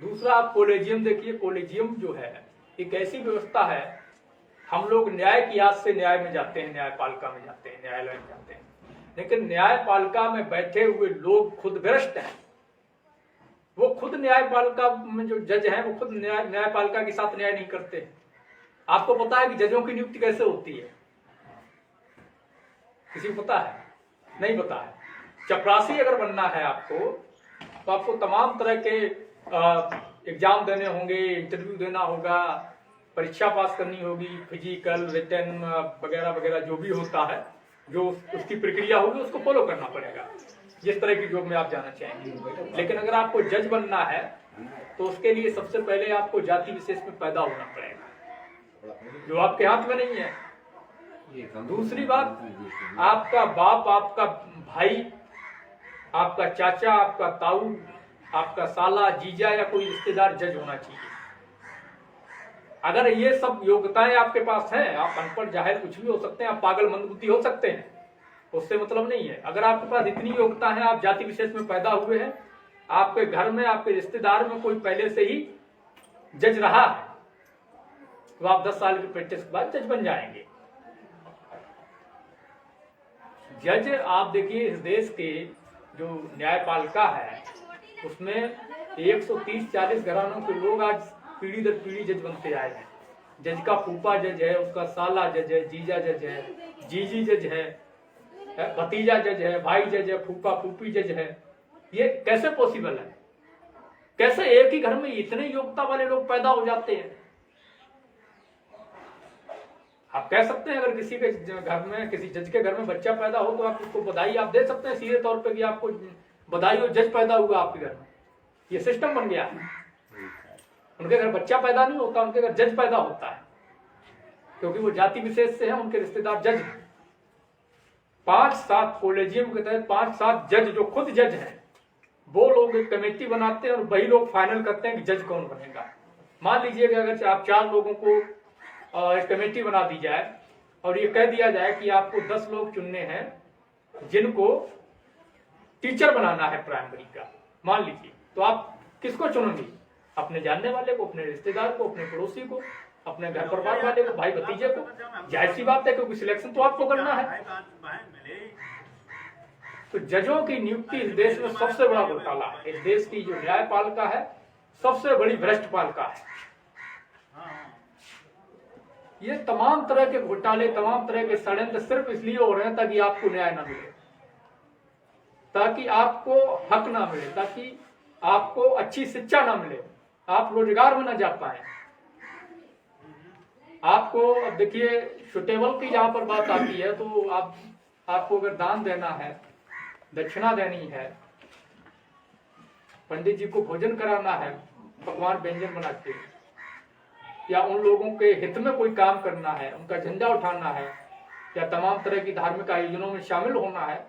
दूसरा, आप कॉलेजियम देखिए, कॉलेजियम जो है एक ऐसी व्यवस्था है, हम लोग न्याय की आस से न्याय में जाते हैं, न्यायपालिका में जाते हैं, न्यायालय में जाते हैं, लेकिन न्यायपालिका में बैठे हुए लोग खुद भ्रष्ट हैं, वो खुद न्यायपालिका में जो जज हैं वो खुद न्यायपालिका के साथ न्याय नहीं करते। आपको पता है कि जजों की नियुक्ति कैसे होती है? किसी को पता है? नहीं पता है। चपरासी अगर बनना है आपको तो आपको तमाम तरह के एग्जाम देने होंगे, इंटरव्यू देना होगा, परीक्षा पास करनी होगी, फिजिकल, रिटन वगैरह वगैरह जो भी होता है, जो उसकी प्रक्रिया होगी उसको फॉलो करना पड़ेगा, जिस तरह की जॉब में आप जाना चाहेंगे। लेकिन अगर आपको जज बनना है तो उसके लिए सबसे पहले आपको जाति विशेष में पैदा होना पड़ेगा, जो आपके हाथ में नहीं है। दूसरी बात, आपका बाप, आपका भाई, आपका चाचा, आपका ताऊ, आपका साला, जीजा या कोई रिश्तेदार जज होना चाहिए। अगर ये सब योग्यताएं आपके पास हैं, आप अनपढ़ जाहिल कुछ भी हो सकते हैं, आप पागल मंदबुद्धि हो सकते हैं, उससे मतलब नहीं है। अगर आपके पास इतनी योग्यता है, आप जाति विशेष में पैदा हुए हैं, आपके घर में, आपके रिश्तेदार में कोई पहले से ही जज रहा है, तो आप 10 साल की प्रैक्टिस के बाद जज बन जाएंगे। जज आप देखिए, इस देश के जो न्यायपालिका है उसमें 130-40 घरानों के लोग आज पीढ़ी दर पीढ़ी जज बनते आए हैं। जज का फूफा जज है, उसका साला जज है, जीजा जज है, जीजी जज है, भतीजा जज है, भाई जज है, फूफा फूफी जज है। ये कैसे पॉसिबल है? कैसे एक ही घर में इतने योग्यता वाले लोग पैदा हो जाते हैं? आप कह सकते हैं अगर किसी के घर में, किसी जज के घर में बच्चा पैदा हो तो आप उसको बधाई आप दे सकते हैं सीधे तौर पे कि आपको बधाई हो, जज पैदा हुआ आपके घर में। ये सिस्टम बन गया है। उनके घर बच्चा पैदा नहीं होता, उनके घर जज पैदा होता है, क्योंकि वो जाति विशेष से है, उनके रिश्तेदार जज हैं। 5-7 कॉलेजियम के तहत 5-7 जज जो खुद जज हैं, वो लोग एक कमेटी बनाते हैं और वही लोग फाइनल करते हैं कि जज कौन बनेगा। मान लीजिए कि अगर आप 4 लोगों को एक कमेटी बना दी जाए और ये कह दिया जाए कि आपको 10 लोग चुनने हैं जिनको टीचर बनाना है प्राइमरी का, मान लीजिए, तो आप किसको चुनेंगे? अपने जानने वाले को, अपने रिश्तेदार को, अपने पड़ोसी को, अपने घर परिवार वाले को, भाई भतीजे को। जाहिर सी बात है, क्योंकि सिलेक्शन तो आपको करना है। तो जजों की नियुक्ति इस देश में सबसे बड़ा घोटाला है। इस देश की जो न्यायपालिका है सबसे बड़ी भ्रष्ट पालिका है। ये तमाम तरह के घोटाले, तमाम तरह के षड्यंत्र सिर्फ इसलिए हो रहे हैं ताकि आपको न्याय ना मिले, ताकि आपको हक ना मिले, ताकि आपको अच्छी शिक्षा ना मिले, आप रोजगार में ना जा पाए। आपको अब देखिए, सुटेबल की जहां पर बात आती है तो आपको अगर दान देना है, दक्षिणा देनी है, पंडित जी को भोजन कराना है, पकवान व्यंजन बना के, या उन लोगों के हित में कोई काम करना है, उनका झंडा उठाना है, या तमाम तरह की धार्मिक आयोजनों में शामिल होना है,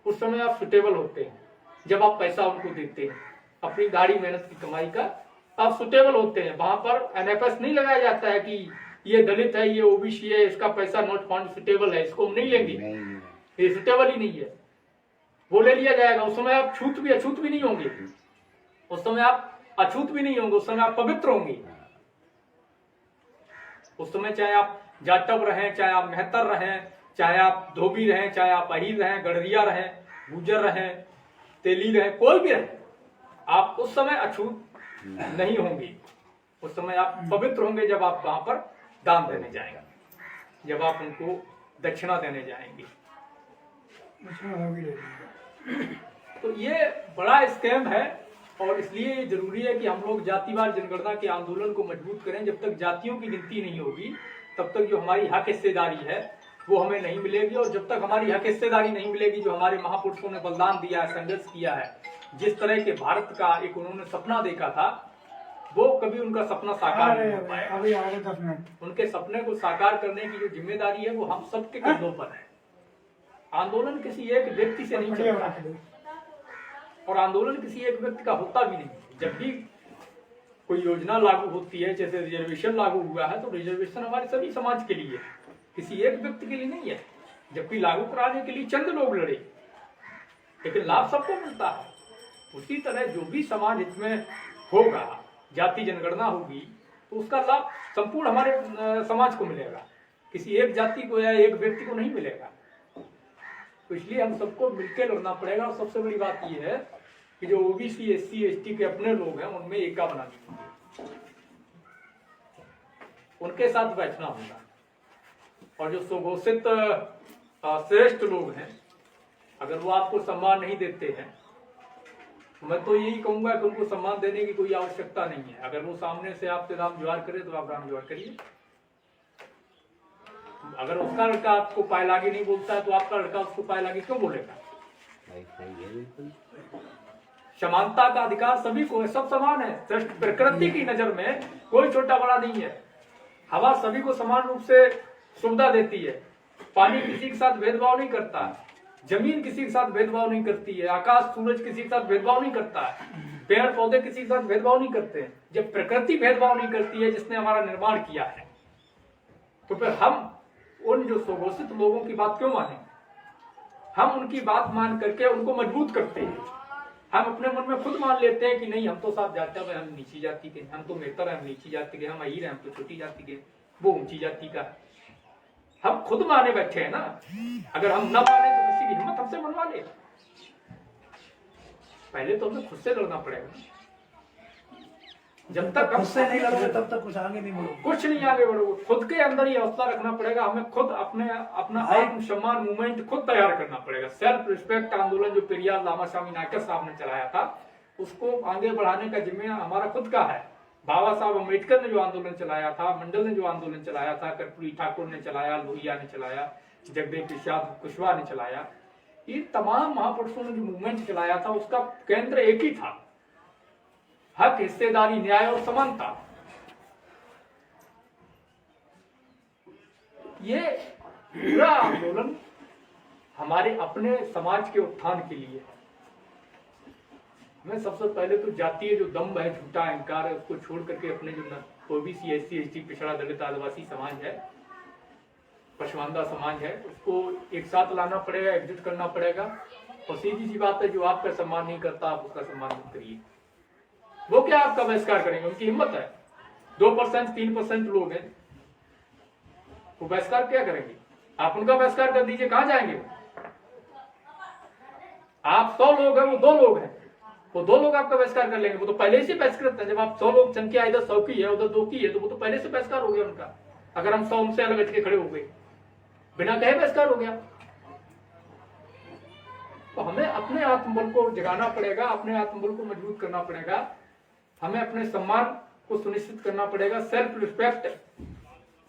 उस समय आप सुटेबल होते हैं। जब आप पैसा उनको देते हैं, अपनी गाड़ी मेहनत की कमाई का, आप सुटेबल होते हैं। वहां पर NFS नहीं लगाया जाता है कि ये दलित है, ये ओबीसी है, इसका पैसा नॉट फाउंड सुटेबल है, इसको हम नहीं लेंगे, ये सुटेबल ही नहीं है, वो ले लिया जाएगा। उस समय आप छूत भी अछूत भी नहीं होंगे, उस समय आप अछूत भी नहीं होंगे, उस समय आप पवित्र होंगे। उस समय चाहे आप जाटव रहें, चाहे आप मेहतर रहें, चाहे आप धोबी रहें, चाहे आप अहीर रहें, गड़रिया रहें, गुजर रहें, तेली रहें, कोई भी रहे, आप उस समय अछूत नहीं होंगे। उस समय आप पवित्र होंगे जब आप वहां पर दान देने जाएंगे, जब आप उनको दक्षिणा देने जाएंगे। तो ये बड़ा स्कैम है और इसलिए जरूरी है कि हम लोग जातिवार जनगणना के आंदोलन को मजबूत करें। जब तक जातियों की गिनती नहीं होगी तब तक जो हमारी हक हिस्सेदारी है वो हमें नहीं मिलेगी, और जब तक हमारी हक हिस्सेदारी नहीं मिलेगी, जो हमारे महापुरुषों ने बलिदान दिया है, संघर्ष किया है, जिस तरह के भारत का एक उन्होंने सपना देखा था, वो कभी उनका सपना साकार नहीं हो पाएगा। उनके सपने को साकार करने की जो जिम्मेदारी है वो हम सबके कंधों पर है। आंदोलन किसी एक व्यक्ति से नहीं चलता है, और आंदोलन किसी एक व्यक्ति का होता भी नहीं। जब भी कोई योजना लागू होती है, जैसे रिजर्वेशन लागू हुआ है, तो रिजर्वेशन हमारे सभी समाज के लिए है, किसी एक व्यक्ति के लिए नहीं है। जबकि लागू कराने के लिए चंद लोग लड़े, लेकिन लाभ सबको मिलता है। उसी तरह जो भी समाज इसमें होगा, जाति जनगणना होगी, तो उसका लाभ संपूर्ण हमारे समाज को मिलेगा, किसी एक जाति को या एक व्यक्ति को नहीं मिलेगा। तो इसलिए हम सबको मिलकर लड़ना पड़ेगा। और सबसे बड़ी बात यह है कि जो ओबीसी SC ST के अपने लोग हैं उनमें एका बना दीजिए, उनके साथ बैठना होगा। और जो सुघोषित श्रेष्ठ लोग हैं, अगर वो आपको सम्मान नहीं देते हैं, मैं तो यही कहूंगा कि उनको सम्मान देने की कोई आवश्यकता नहीं है। अगर वो सामने से आपसे राम जोहार करे तो आप राम जोहार करिए। अगर उसका लड़का आपको पायलागी नहीं बोलता है तो आपका लड़का उसको पायलागी क्यों बोलेगा? समानता का अधिकार सभी को है, सब समान है। प्रकृति की नजर में कोई छोटा बड़ा नहीं है। हवा सभी को समान रूप से सुविधा देती है। पानी किसी के साथ भेदभाव नहीं करता, जमीन किसी के साथ भेदभाव नहीं करती है, आकाश सूरज किसी के साथ भेदभाव नहीं करता है, पेड़ पौधे किसी के साथ भेदभाव नहीं करते हैं। जब प्रकृति भेदभाव नहीं करती है, जिसने हमारा निर्माण किया है, तो फिर हम उन जो सुघोषित लोगों की बात क्यों माने? हम उनकी बात मान करके उनको मजबूत करते हैं। हम अपने मन में खुद मान लेते हैं कि नहीं, हम तो साफ जाति में, हम नीची जाति के, हम तो मेहतर है, हम नीची जाति के, हम अहीर हैं, हम तो छोटी जाति के, वो ऊंची जाति का। हम खुद माने बैठे हैं ना। अगर हम ना माने तो किसी की हिम्मत हमसे मनवा ले। पहले तो हमें खुद से लड़ना पड़ेगा। जब तक खुद से नहीं लड़ोगे तब तक कुछ आगे नहीं बढ़ोगे, कुछ नहीं आगे बढ़ोगे। खुद के अंदर ही हौसला रखना पड़ेगा। हमें खुद अपना आत्मसम्मान मूवमेंट खुद तैयार करना पड़ेगा। सेल्फ रिस्पेक्ट आंदोलन जो पेरियार रामास्वामी नायकर साहब ने चलाया था, उसको आगे बढ़ाने का जिम्मा हमारा खुद का है। बाबा साहब अम्बेडकर ने जो आंदोलन चलाया था, मंडल ने जो आंदोलन चलाया था, कर्पूरी ठाकुर ने चलाया, लोहिया ने चलाया, जगदेव प्रसाद कुशवाहा ने चलाया, ये तमाम महापुरुषों ने जो मूवमेंट चलाया था, उसका केंद्र एक ही था, हक, हिस्सेदारी, न्याय और समानता। ये पूरा आंदोलन हमारे अपने समाज के उत्थान के लिए है। हमें सबसे पहले तो जातीय जो दम्भ है, झूठा अहंकार है, उसको छोड़ करके अपने जो ओबीसी SC ST पिछड़ा दलित आदिवासी समाज है, पशमानदा समाज है, उसको एक साथ लाना पड़ेगा, एकजुट करना पड़ेगा। और सीधी सी बात है, जो आपका सम्मान नहीं करता आप उसका सम्मान मत करिए। वो क्या आपका बहिष्कार करेंगे? उनकी हिम्मत है। 2% 3% लोग हैं, वो बहिष्कार क्या करेंगे? आप उनका बहिष्कार कर दीजिए, कहां जाएंगे? आप 100 लोग हैं, वो 2 लोग हैं, वो 2 लोग आपका बहिष्कार कर लेंगे। वो तो पहले से बहिष्कृत है। जब आप 100 लोग संख्या इधर 100 की है, उधर 2 की है, तो वो तो पहले से बहिष्कार हो गया उनका। अगर हम 100 उनसे अलग हट के खड़े हो गए, बिना कहे बहिष्कार हो गया। तो हमें अपने आत्मबल को जगाना पड़ेगा, अपने आत्मबल को मजबूत करना पड़ेगा। हमें अपने सम्मान को सुनिश्चित करना पड़ेगा। सेल्फ रिस्पेक्ट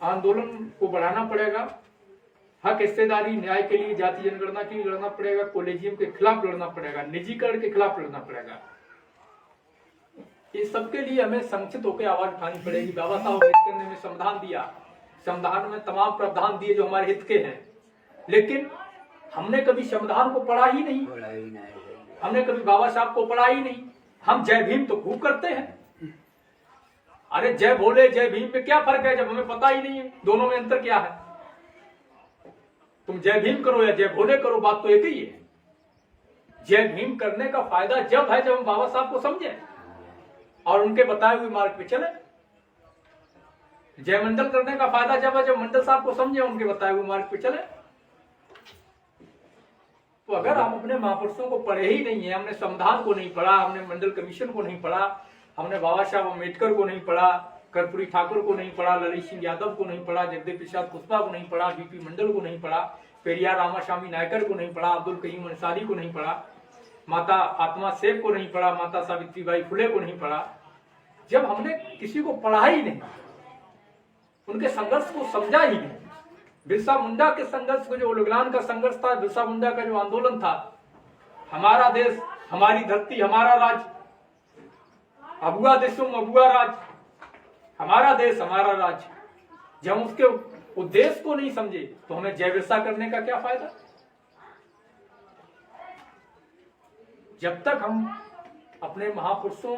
आंदोलन को बढ़ाना पड़ेगा। हक, हिस्सेदारी, न्याय के लिए, जाति जनगणना के लिए लड़ना पड़ेगा। कॉलेजियम के खिलाफ लड़ना पड़ेगा। निजीकरण के खिलाफ लड़ना पड़ेगा। इस सबके लिए हमें संगठित होकर आवाज उठानी पड़ेगी। बाबा साहब अम्बेडकर ने हमें संविधान दिया, संविधान में तमाम प्रावधान दिए जो हमारे हित के हैं, लेकिन हमने कभी संविधान को पढ़ा ही नहीं। हमने कभी बाबा साहब को पढ़ा ही नहीं। हम जय भीम तो खूब करते हैं। अरे जय भोले जय भीम में क्या फर्क है जब हमें पता ही नहीं है दोनों में अंतर क्या है? तुम जय भीम करो या जय भोले करो, बात तो एक ही है। जय भीम करने का फायदा जब है जब हम बाबा साहब को समझे और उनके बताए हुए मार्ग पे चले। जय मंडल करने का फायदा जब है जब मंडल साहब को समझे, उनके बताए हुए मार्ग पे चले। तो अगर हम अपने महापुरुषों को पढ़े ही नहीं है, हमने संविधान को नहीं पढ़ा, हमने मंडल कमीशन को नहीं पढ़ा, हमने बाबा साहब अम्बेडकर को नहीं पढ़ा, कर्पूरी ठाकुर को नहीं पढ़ा, ललित सिंह यादव को नहीं पढ़ा, जगदेव प्रसाद कुशवाहा को नहीं पढ़ा, बीपी मंडल को नहीं पढ़ा, पेरियार रामास्वामी नायकर को नहीं पढ़ा, अब्दुल करीम अंसारी को नहीं पढ़ा, माता फातिमा सेफ को नहीं पढ़ा, माता सावित्रीबाई फुले को नहीं पढ़ा, जब हमने किसी को पढ़ा ही नहीं, उनके संघर्ष को समझा ही नहीं, बिरसा मुंडा के संघर्ष को, जो उलगलान का संघर्ष था, बिरसा मुंडा का जो आंदोलन था, हमारा देश हमारी धरती हमारा राज, अबुआ देशों अबुआ राज, हमारा देश हमारा राज, जब हम उसके उद्देश्य को नहीं समझे तो हमें जय बिरसा करने का क्या फायदा? जब तक हम अपने महापुरुषों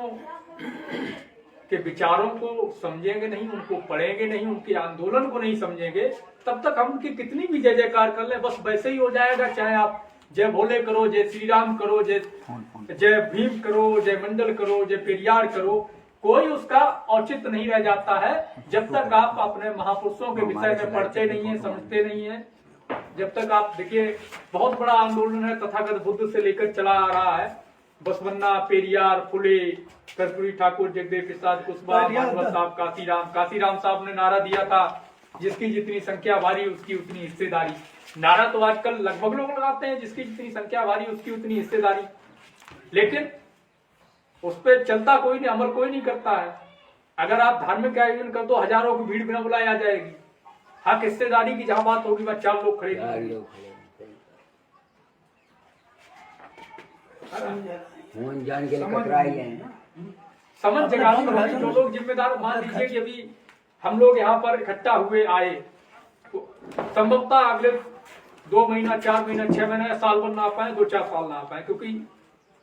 के विचारों को समझेंगे नहीं, उनको पढ़ेंगे नहीं, उनके आंदोलन को नहीं समझेंगे, तब तक हम उनकी कितनी भी जय जयकार कर लें, बस वैसे ही हो जाएगा। चाहे आप जय भोले करो, जय श्री राम करो, जय भीम करो, जय मंडल करो, जय पेरियार करो, कोई उसका औचित्य नहीं रह जाता है जब तक आप अपने महापुरुषों के विषय में पढ़ते नहीं है, समझते नहीं है। जब तक आप देखिए, बहुत बड़ा आंदोलन है, तथागत बुद्ध से लेकर चला आ रहा है, बसवन्ना, पेरियार, फुले, कर्पूरी ठाकुर, जगदेव प्रसाद कुशवाहा, भागवत साहब, काशीराम साहब ने नारा दिया था, जिसकी जितनी संख्या भारी उसकी उतनी हिस्सेदारी। नारा तो आजकल लगभग लोग लगाते हैं, जिसकी जितनी संख्या भारी उसकी उतनी हिस्सेदारी, लेकिन उस पर चलता कोई नहीं, अमल कोई नहीं करता है। अगर आप धार्मिक आयोजन कर दो, हजारों की भीड़ बिना बुलाए आ जाएगी। हक हिस्सेदारी की जहां बात होगी वह 4 लोग खड़े नहीं। फोन जान के लिए कतराई हैं। समझ जगाओ जो लोग जिम्मेदार। मान लीजिए कि अभी हम लोग यहाँ पर इकट्ठा हुए आए, तो संभवतः अगले 2 महीना, 4 महीना, 6 महीना, साल भर ना आ पाए, 2-4 साल ना आ पाए, क्योंकि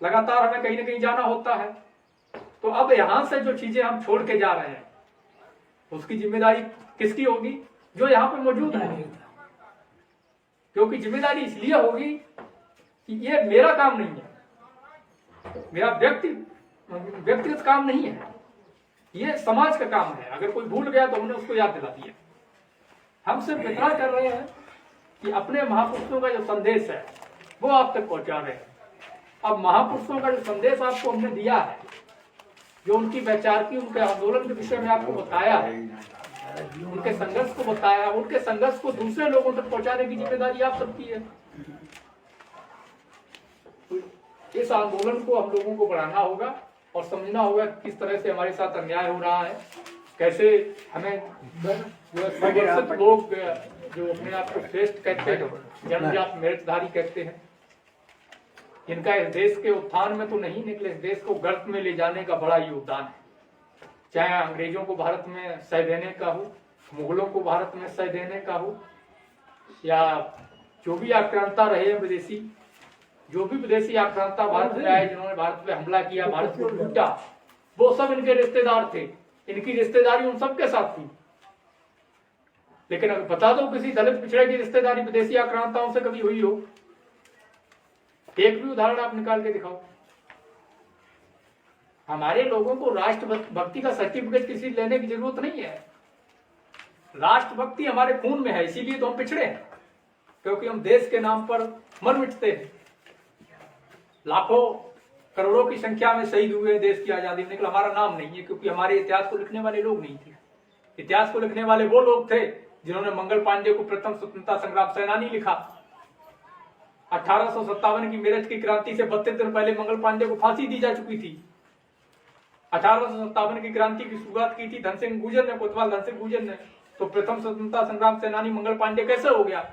लगातार हमें कहीं ना कहीं जाना होता है। तो अब यहाँ से जो चीजें हम छोड़ के जा रहे हैं, उसकी जिम्मेदारी किसकी होगी? जो यहाँ पे मौजूद है। क्योंकि जिम्मेदारी इसलिए होगी कि ये मेरा काम नहीं है, मेरा व्यक्तिगत काम नहीं है, ये समाज का काम है। अगर कोई भूल गया तो हमने उसको याद दिला दिया। हम सिर्फ इतना कर रहे हैं कि अपने महापुरुषों का जो संदेश है वो आप तक पहुंचा रहे हैं। अब महापुरुषों का जो संदेश आपको हमने दिया है, जो उनकी वैचार की, उनके आंदोलन के विषय में आपको बताया है, उनके संघर्ष को बताया, उनके संघर्ष को दूसरे लोगों तक पहुंचाने की जिम्मेदारी आप सबकी है। इस आंदोलन को हम लोगों को बढ़ाना होगा और समझना होगा किस तरह से हमारे साथ अन्याय हो रहा है, कैसे हमें लोग जो अपने आप को श्रेष्ठ कहते हैं, जन्मजात मेरिटधारी कहते हैं, इनका इस देश के उत्थान में तो नहीं निकले, इस देश को गर्त में ले जाने का बड़ा योगदान है। चाहे अंग्रेजों को भारत में सह देने का हो, मुगलों को भारत में सह देने का हो, या जो भी आक्रांता रहे हैं विदेशी, जो भी विदेशी आक्रांता भारत में आए, जिन्होंने भारत पे हमला किया, भारत को लूटा, वो सब इनके रिश्तेदार थे। इनकी रिश्तेदारी उन सबके साथ थी। लेकिन अगर बता दो किसी दलित पिछड़े की रिश्तेदारी विदेशी आक्रांताओं से कभी हुई हो, एक भी उदाहरण आप निकाल के दिखाओ। हमारे लोगों को राष्ट्रभक्ति का सर्टिफिकेट किसी लेने की जरूरत नहीं है। राष्ट्रभक्ति हमारे खून में है, इसीलिए तो हम पिछड़े हैं, क्योंकि हम देश के नाम पर मर मिटते हैं। लाखों करोड़ों की संख्या में शहीद हुए देश की आजादी में, लेकिन हमारा नाम नहीं है, क्योंकि हमारे इतिहास को लिखने वाले लोग नहीं थे। इतिहास को लिखने वाले वो लोग थे जिन्होंने मंगल पांडे को प्रथम स्वतंत्रता संग्राम सेनानी लिखा। 1857 की मेरठ की क्रांति से 32 दिन पहले मंगल पांडे को फांसी दी जा चुकी थी। 1857 की क्रांति की शुरुआत की थी धनसिंह गुर्जर ने, कोतवाल धनसिंह गुर्जर ने। तो प्रथम स्वतंत्रता संग्राम सेनानी मंगल पांडे कैसे हो गया?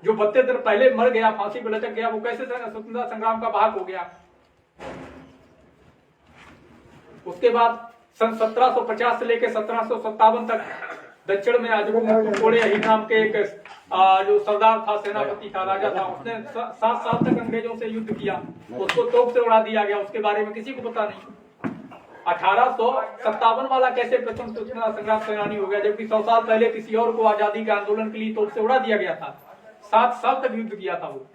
जो 32 दिन पहले मर गया, फांसी पर लटक गया, वो कैसे स्वतंत्रता संग्राम का भाग हो गया? उसके बाद सन 1750 से लेकर 1757 तक दक्षिण में अजगुमकोड़े अहीर नाम के एक जो सरदार था, सेनापति था, राजा था, उसने 7 साल तक अंग्रेजों से युद्ध किया, उसको तोप से उड़ा दिया गया, उसके बारे में किसी को पता नहीं। 1857 वाला कैसे प्रथम स्वतंत्रता संग्राम सेनानी हो गया, जबकि 100 साल पहले किसी और को आजादी के आंदोलन के लिए तोप से उड़ा दिया गया था। 7 साल तक युद्ध किया था वो।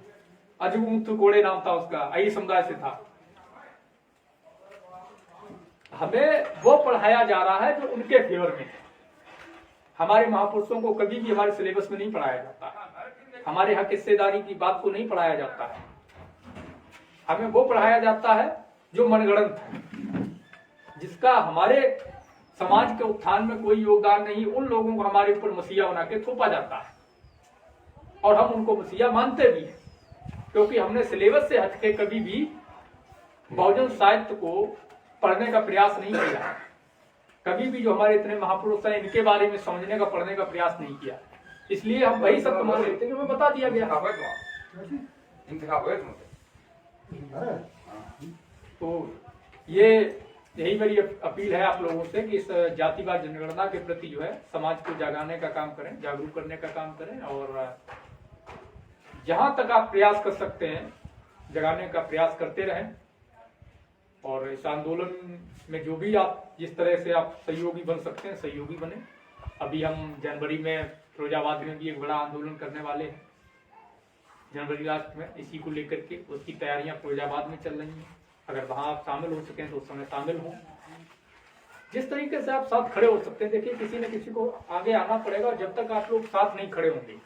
अजगुमकोड़े नाम था उसका, अहीर समुदाय से था। हमें वो पढ़ाया जा रहा है जो उनके फेवर में है। हमारे महापुरुषों को कभी भी हमारे सिलेबस में नहीं पढ़ाया जाता। हमारे हक हिस्सेदारी की बात को नहीं पढ़ाया जाता है। हमें वो पढ़ाया जाता है जो मनगढ़ंत है, जिसका हमारे समाज के उत्थान में कोई योगदान नहीं। उन लोगों को हमारे ऊपर मसीहा बना के थोपा जाता है और हम उनको मसीहा मानते भी हैं, क्योंकि हमने सिलेबस से हटके कभी भी बहुजन साहित्य को पढ़ने का प्रयास नहीं किया। कभी भी जो हमारे इतने महापुरुष हैं, इनके बारे में समझने का, पढ़ने का प्रयास नहीं किया। इसलिए हम वही सत्य मान लेते हैं जो हमें बता दिया गया। तो यही मेरी अपील है आप लोगों से कि इस जातिवाद जनगणना के प्रति जो है समाज को जगाने का काम करें, जागरूक करने का काम करें, और जहां तक आप प्रयास कर सकते हैं जगाने का प्रयास करते रहें। और इस आंदोलन में जो भी आप जिस तरह से आप सहयोगी बन सकते हैं, सहयोगी बने। अभी हम जनवरी में फिरोजाबाद में भी एक बड़ा आंदोलन करने वाले हैं, जनवरी लास्ट में, इसी को लेकर के उसकी तैयारियां फिरोजाबाद में चल रही हैं। अगर वहां आप शामिल हो सकें तो उस समय शामिल हों। जिस तरीके से आप साथ खड़े हो सकते हैं, देखिए किसी न किसी को आगे आना पड़ेगा, और जब तक आप लोग साथ नहीं खड़े होंगे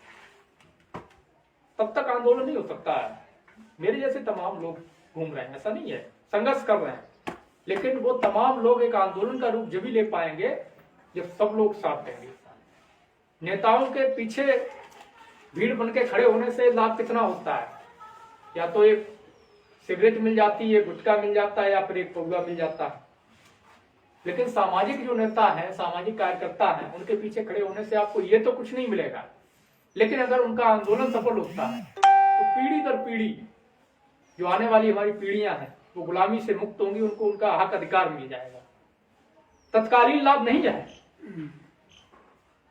तब तक आंदोलन नहीं हो सकता है। मेरे जैसे तमाम लोग घूम रहे हैं, ऐसा नहीं है, संघर्ष कर रहे हैं। लेकिन वो तमाम लोग एक आंदोलन का रूप जब भी ले पाएंगे जब सब लोग साथ देंगे। नेताओं के पीछे भीड़ बन के खड़े होने से लाभ कितना होता है? या तो एक सिगरेट मिल जाती है, गुटखा मिल जाता है, या फिर एक पौधा मिल जाता है। लेकिन सामाजिक जो नेता है, सामाजिक कार्यकर्ता है, उनके पीछे खड़े होने से आपको ये तो कुछ नहीं मिलेगा। लेकिन अगर उनका आंदोलन सफल होता है तो पीढ़ी दर पीढ़ी जो आने वाली हमारी पीढ़ियां हैं वो गुलामी से मुक्त होंगी, उनको उनका हक अधिकार मिल जाएगा। तत्कालीन लाभ नहीं है,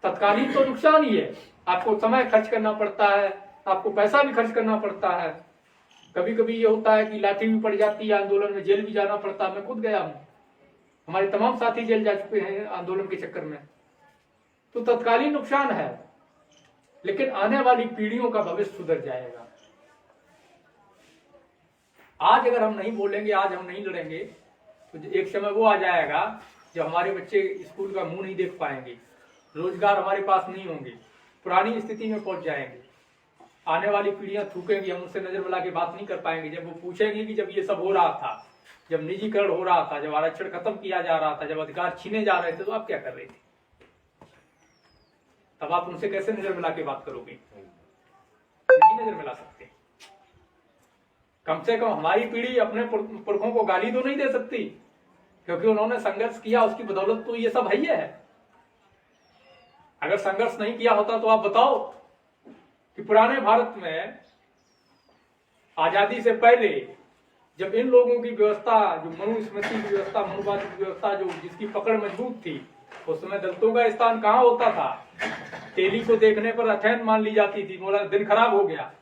तत्कालीन तो नुकसान ही है। आपको समय खर्च करना पड़ता है, आपको पैसा भी खर्च करना पड़ता है। कभी कभी ये होता है कि लाठी भी पड़ जाती है आंदोलन में, जेल भी जाना पड़ता है। मैं खुद गया हूँ, हमारे तमाम साथी जेल जा चुके हैं आंदोलन के चक्कर में। तो तत्कालीन नुकसान है, लेकिन आने वाली पीढ़ियों का भविष्य सुधर जाएगा। आज अगर हम नहीं बोलेंगे, आज हम नहीं लड़ेंगे, तो एक समय वो आ जाएगा जब हमारे बच्चे स्कूल का मुंह नहीं देख पाएंगे, रोजगार हमारे पास नहीं होंगे, पुरानी स्थिति में पहुंच जाएंगे। आने वाली पीढ़ियां थूकेंगी, हम उनसे नजर मिला के बात नहीं कर पाएंगे। जब वो पूछेंगे कि जब ये सब हो रहा था, जब निजीकरण हो रहा था, जब आरक्षण खत्म किया जा रहा था, जब अधिकार छीने जा रहे थे, तो आप क्या कर रहे थे? तब आप उनसे कैसे नजर मिला के बात करोगे? नहीं नजर मिला सकते। कम से कम हमारी पीढ़ी अपने पुरखों को गाली तो नहीं दे सकती, क्योंकि उन्होंने संघर्ष किया, उसकी बदौलत तो ये सब है। अगर संघर्ष नहीं किया होता तो आप बताओ कि पुराने भारत में आजादी से पहले जब इन लोगों की व्यवस्था, जो मनुस्मृति की व्यवस्था, मनुवादी की व्यवस्था, जो जिसकी पकड़ मजबूत थी, उस समय दलितों का स्थान कहाँ होता था? तेली को देखने पर अथैन मान ली जाती थी, बोला दिन खराब हो गया।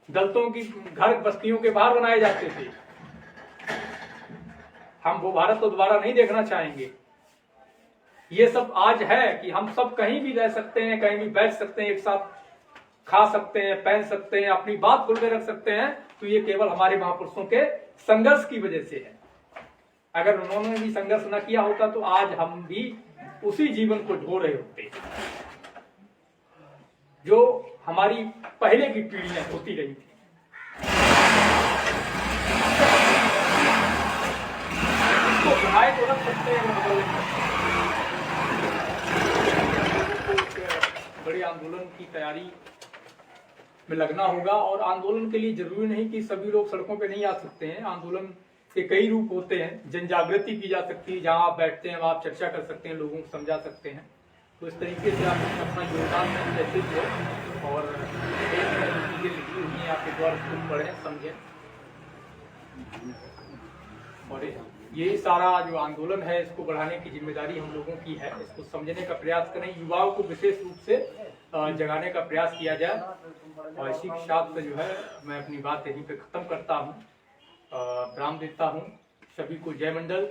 दलितों की घर बस्तियों के बाहर बनाए जाते थे। हम वो भारत तो दोबारा नहीं देखना चाहेंगे। ये सब आज है कि हम सब कहीं भी रह सकते हैं, कहीं भी बैठ सकते हैं, एक साथ खा सकते हैं, पहन सकते हैं, अपनी बात खुल के रख सकते हैं। तो ये केवल हमारे महापुरुषों के संघर्ष की वजह से है। अगर उन्होंने भी संघर्ष न किया होता तो आज हम भी उसी जीवन को ढो रहे होते जो हमारी पहले की पीढ़ियां होती रही थी। इसको बनाए तो रख सकते हैं, बदल नहीं सकते। बड़े आंदोलन की तैयारी में लगना होगा। और आंदोलन के लिए जरूरी नहीं कि सभी लोग सड़कों पे नहीं आ सकते हैं। आंदोलन के कई रूप होते हैं। जन जागृति की जा सकती है, जहां आप बैठते हैं वहां आप चर्चा कर सकते हैं, लोगों को समझा सकते हैं। तो इस तरीके से आप अपना योगदान देते हो और चीजें लिखी हुई हैं आपके द्वारा, उसको पढ़ें, समझें। और ये सारा जो आंदोलन है इसको बढ़ाने की जिम्मेदारी हम लोगों की है। इसको समझने का प्रयास करें, युवाओं को विशेष रूप से जगाने का प्रयास किया जाए। और इसी के साथ जो है मैं अपनी बात यहीं पे खत्म करता हूँ, विराम देता हूँ। सभी को जय मंडल।